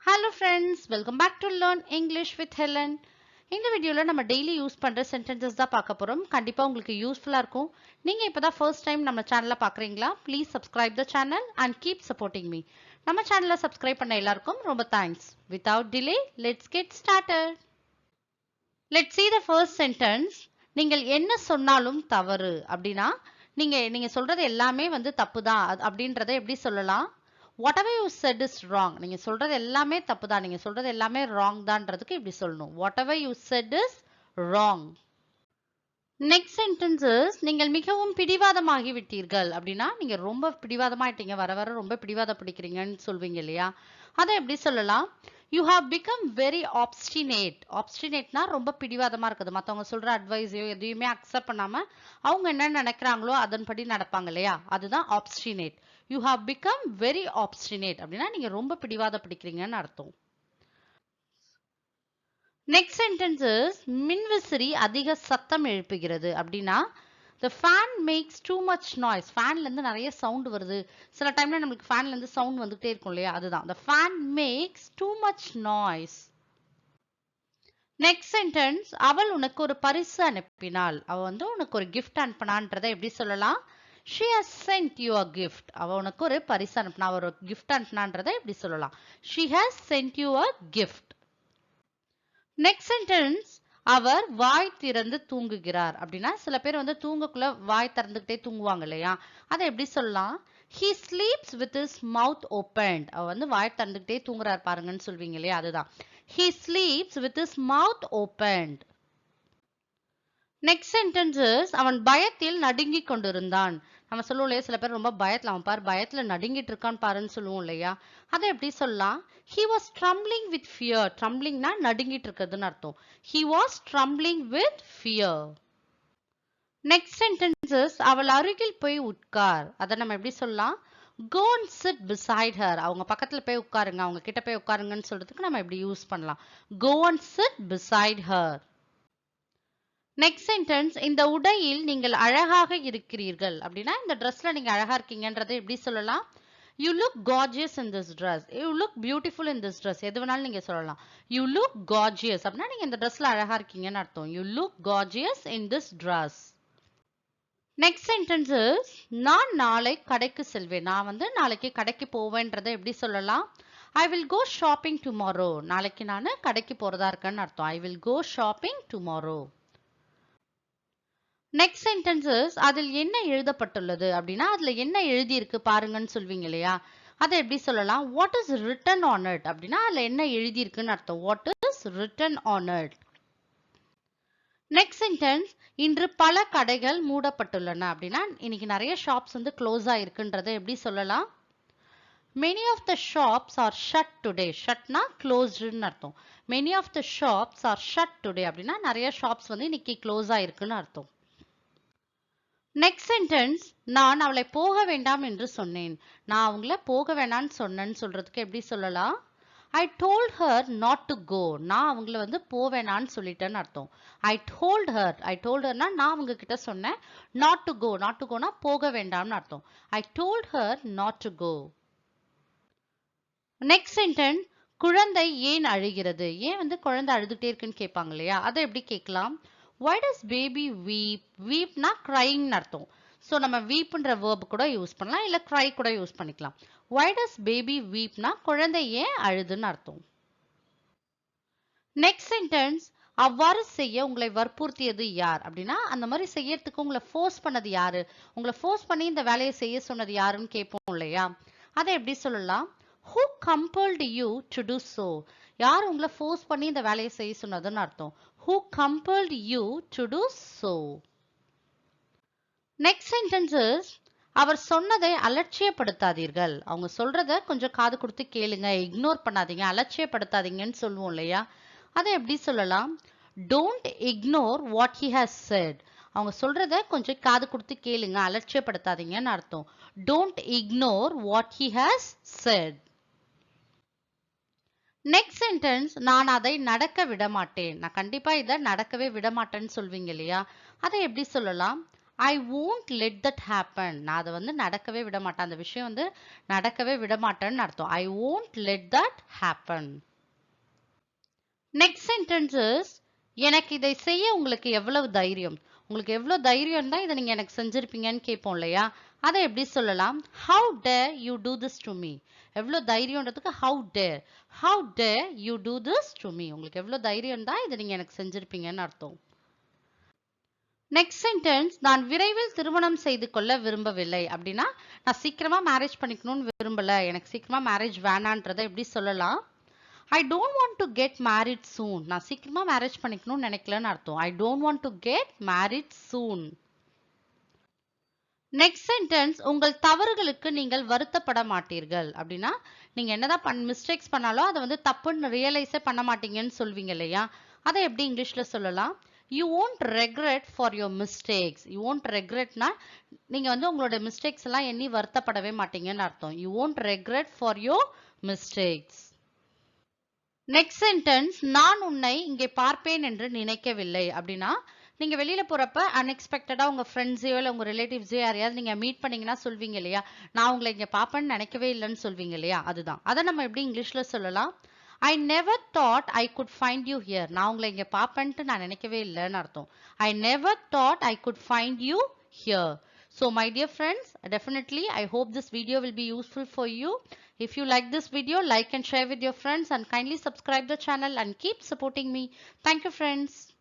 Hello friends, welcome back to Learn English with Helen. இந்த வீடியோல நம்ம டெய்லி யூஸ் பண்ற சென்டென்சஸ் தான் பார்க்க போறோம். கண்டிப்பா உங்களுக்கு யூஸ்ஃபுல்லா இருக்கும். நீங்க இப்பதான் ஃபர்ஸ்ட் டைம் நம்ம சேனலை பார்க்கறீங்களா? Please subscribe the channel and keep supporting me. நம்ம சேனலை subscribe பண்ண எல்லாருக்கும் ரொம்ப thanks. Without delay, let's get started. Let's see the first sentence. நீங்கள் என்ன சொன்னாலும் தவறு அப்படின்னா நீங்க சொல்றது எல்லாமே தப்பு தான் அப்படின்றத எப்படி சொல்லலாம்? Whatever you said is wrong. நீங்க சொல்றது எல்லாமே தப்பு தான். நீங்க சொல்றது எல்லாமே wrong தான்றதுக்கு இப்படி சொல்லணும். Whatever you said is wrong. Next sentence is நீங்கள் மிகவும் பிடிவாதமாகி விட்டீர்கள் அப்படின்னா நீங்க ரொம்ப பிடிவாதமாயிட்டீங்க, வர வர ரொம்ப பிடிவாத பிடிக்கிறீங்கன்னு சொல்வீங்க இல்லையா? அதை எப்படி சொல்லலாம்? You have become very obstinate. Obstinateனா ரொம்ப பிடிவாதமா இருக்குது. மத்தவங்க சொல்ற அட்வைஸையோ எதையுமே அக்செப்ட் பண்ணாம அவங்க என்ன நினைக்கிறாங்களோ அதன்படி நடப்பாங்க இல்லையா? அதுதான் obstinate. You have become very obstinate அப்படின்னா நீங்க ரொம்ப பிடிவாத பிடிக்கிறீங்கன்னு அர்த்தம். நெக்ஸ்ட் சென்டென்ஸ் இஸ் மின்விசிறி அதிக சத்தம் எழுப்புகிறது அப்படின்னா the fan makes too much noise. ஃபேன்ல இருந்து நிறைய சவுண்ட் வருது. சில டைம்ல நமக்கு ஃபேன்ல இருந்து சவுண்ட் வந்துட்டே இருக்கும் இல்லையா? அதுதான் the fan makes too much noise. Next sentence அவள் உனக்கு ஒரு பரிசு அனுப்பினாள். அவ உனக்கு ஒரு gift அனுப்பினான்றதை எப்படி சொல்லலாம்? She has sent you a gift. அவ உனக்கு ஒரு பரிசு அனுப்பினா, ஒரு gift அனுப்பினான்றதை எப்படி சொல்லலாம்? She has sent you a gift. Next sentence அவர் வாய் திறந்து தூங்குகிறார் அப்படின்னா சில பேர் தூங்கக்குள்ள வாய் திறந்துகிட்டே தூங்குவாங்க இல்லையா? அதை எப்படி சொல்லலாம்? He sleeps with his mouth opened. அவர் வாய் திறந்துகிட்டே தூங்குறார் பாருங்கன்னு சொல்வீங்க இல்லையா? அதுதான் He sleeps with his mouth opened. Next sentence is அவன் பயத்தில் நடுங்கிக் கொண்டிருந்தான். நம்ம சொல்லுவோம் இல்லையா, சில பேர் ரொம்ப பயத்துல அவன் பாரு பயத்துல நடுங்கிட்டு இருக்கான்னு பாருன்னு சொல்லுவோம் இல்லையா? அதை எப்படி சொல்லலாம்? He was trembling with fear. Tremblingனா நடுங்கிட்டு இருக்கிறதுன்னு அர்த்தம். He was trembling with fear. Next sentence is அவள் அருகில் போய் உட்கார். அதை நம்ம எப்படி சொல்லலாம்? Go and sit beside her. அவங்க பக்கத்துல போய் உட்காருங்க, அவங்க கிட்ட போய் உட்காருங்கன்னு சொல்றதுக்கு நம்ம எப்படி யூஸ் பண்ணலாம்? Go and sit beside her. Next sentence இந்த உடையில் நீங்கள் அழகாக இருக்கிறீர்கள் அப்படின்னா இந்த ட்ரெஸ்ல நீங்க அழகா இருக்கீங்கன்றதை எப்படி சொல்லலாம்? You look gorgeous in this dress. You look beautiful in this dress. எது வேணாலும் நீங்க சொல்லலாம். You look gorgeous அப்படின்னா நீங்க இந்த ட்ரெஸ்ல அழகா இருக்கீங்கன்னு அர்த்தம். You look gorgeous in this dress. Next sentence is நான் நாளை கடைக்கு செல்வேன். நான் நாளைக்கு கடைக்கு போவேன்றதை எப்படி சொல்லலாம்? I will go shopping tomorrow. நாளைக்கு நான் கடைக்கு போறதா இருக்கேன்னு அர்த்தம். I will go shopping tomorrow. Next sentence is அதில் என்ன எழுதப்பட்டுள்ளது அப்படின்னா அதுல என்ன எழுதி இருக்கு பாருங்கன்னு சொல்வீங்க இல்லையா? அதை எப்படி சொல்லலாம்? What is written on it அப்படின்னா அதுல என்ன எழுதி இருக்குன்னு அர்த்தம். What is written on it. Next sentence இன்று பல கடைகள் மூடப்பட்டுள்ளன அப்படின்னா இன்னைக்கு நிறைய ஷாப்ஸ் க்ளோஸ் ஆயிருக்குன்றதை எப்படி சொல்லலாம்? Many of the shops are shut today. Shutனா closedன்னு அர்த்தம். Many of the shops are shut today அப்படின்னா நிறைய ஷாப்ஸ் இன்னைக்கு க்ளோஸ் ஆயிருக்குன்னு அர்த்தம். நெக்ஸ்ட் சென்டென்ஸ் நான் அவளை போக வேண்டாம் என்று சொன்னேன். நான் அவங்கள போக வேண்டாம்னு சொன்னேன்னு சொல்றதுக்கு எப்படி சொல்லலாம்? I told her not to go. நான் அவங்கள போவேனான்னு சொல்லிட்டேன்னு அர்த்தம். I told herனா நான் அவங்க கிட்ட சொன்னேன். not to goனா போக வேண்டாம்னு அர்த்தம். I told her not to go. Next sentence குழந்தை ஏன் அழுகிறது? ஏன் குழந்தை அழுதுட்டே இருக்குன்னு கேட்பாங்க இல்லையா? அதை எப்படி கேட்கலாம்? Why does baby weep? Weepனா crying அர்த்தம். So நம்ம weepன்ற verb கூட யூஸ் பண்ணலாம், இல்ல cry கூட யூஸ் பண்ணிக்கலாம். Why does baby weepனா குழந்தை ஏன் அழுதுன்னு அர்த்தம். நெக்ஸ்ட் சென்டென்ஸ் அவ்வாறு செய்ய உங்களை வற்புறுத்தியது யார் அப்படின்னா அந்த மாதிரி செய்யறதுக்கு உங்களை ஃபோர்ஸ் பண்ணது யாரு? உங்களை ஃபோர்ஸ் பண்ணி இந்த வேலையை செய்ய சொன்னது யாருன்னு கேட்போம் இல்லையா? அதை எப்படி சொல்லலாம்? Who compelled you to do so? யார் உங்களை ஃபோர்ஸ் பண்ணி இந்த வேலையை செய்ய சொன்னதுன்னு அர்த்தம். Who compelled you to do so? Next sentence is அவர் சொன்னதை அலட்சியப்படுத்தாதீர்கள். அவங்க சொல்றத கொஞ்சம் காது கொடுத்து கேளுங்க, இக்னோர் பண்ணாதீங்க, அலட்சியப்படுத்தாதீங்கன்னு சொல்லுவோம் இல்லையா? அதை எப்படி சொல்லலாம்? Don't ignore what he has said. அவங்க சொல்றத கொஞ்சம் காது கொடுத்து கேளுங்க, அலட்சியப்படுத்தாதீங்கன்னு அர்த்தம். Don't ignore what he has said. Next sentence நான் அதை நடக்க விட மாட்டேன். நான் கண்டிப்பா இதை நடக்கவே விட மாட்டேன்னு சொல்வீங்க இல்லையா? அதை எப்படி சொல்லலாம்? I won't let that happen. நான் அதை வந்து நடக்கவே விட மாட்டேன். அந்த விஷயம் வந்து நடக்கவே விட மாட்டேன்னு அர்த்தம். I won't let that happen. Next sentence is எனக்கு இதை செய்ய உங்களுக்கு எவ்வளவு தைரியம். உங்களுக்கு எவ்வளவு தைரியம் தான் இதை நீங்க எனக்கு செஞ்சிருப்பீங்கன்னு கேட்போம் இல்லையா? அதை எப்படி சொல்லலாம்? How dare you do this to me? எவ்வளவு தைரியம்ன்றதுக்கு how dare you do this to me? உங்களுக்கு எவ்வளவு தைரியம் தான் இதை நீங்க எனக்கு செஞ்சிருப்பீங்கன்னு அர்த்தம். நெக்ஸ்ட் சென்டென்ஸ் நான் விரைவில் திருமணம் செய்து கொள்ள விரும்பவில்லை. அப்படின்னா நான் சீக்கிரமா மேரேஜ் பண்ணிக்கணும்னு விரும்பல, எனக்கு சீக்கிரமா மேரேஜ் வேணான்றதை எப்படி சொல்லலாம்? I don't want to get married soon. நான் சீக்கிரமா மேரேஜ் பண்ணிக்கணும்னு நினைக்கலன்னு அர்த்தம். I don't want to get married soon. Next sentence உங்கள் தவறுகளுக்கு நீங்கள் வருத்தப்பட மாட்டீர்கள். அப்படின்னா நீங்க என்னதான் மிஸ்டேக்ஸ் பண்ணாலும் அதை வந்து தப்புன்னு ரியலைஸே பண்ண மாட்டீங்கன்னு சொல்வீங்க இல்லையா? அதை எப்படி இங்கிலீஷ்ல சொல்லலாம்? You won't regret for your mistakes. You won't regretனா நீங்க வந்து உங்களோட மிஸ்டேக்ஸ் எல்லாம் எண்ணி வருத்தப்படவே மாட்டீங்கன்னு அர்த்தம். You won't regret for your mistakes. Next sentence நான் உன்னை இங்கே பார்ப்பேன் என்று நினைக்கவில்லை. அப்படின்னா நீங்க வெளியில போறப்ப அன்எக்ஸ்பெக்டடா உங்க ஃப்ரெண்ட்ஸையோ இல்லை உங்க ரிலேட்டிவ்ஸையோ யாரையாவது நீங்க மீட் பண்ணீங்கன்னா சொல்வீங்க இல்லையா? நான் உங்களை இங்க பார்ப்பேன்னு நினைக்கவே இல்லைன்னு சொல்வீங்க இல்லையா? அதுதான். அதை நம்ம எப்படி இங்கிலீஷ்ல சொல்லலாம்? I never thought I could find you here. நான் உங்களை இங்க பார்ப்பேன்ட்டு நான் நினைக்கவே இல்லைன்னு அர்த்தம். I never thought I could find you here. So my dear friends, definitely I hope this video will be useful for you. If you like this video, like and share with your friends and kindly subscribe the channel and keep supporting me. Thank you friends.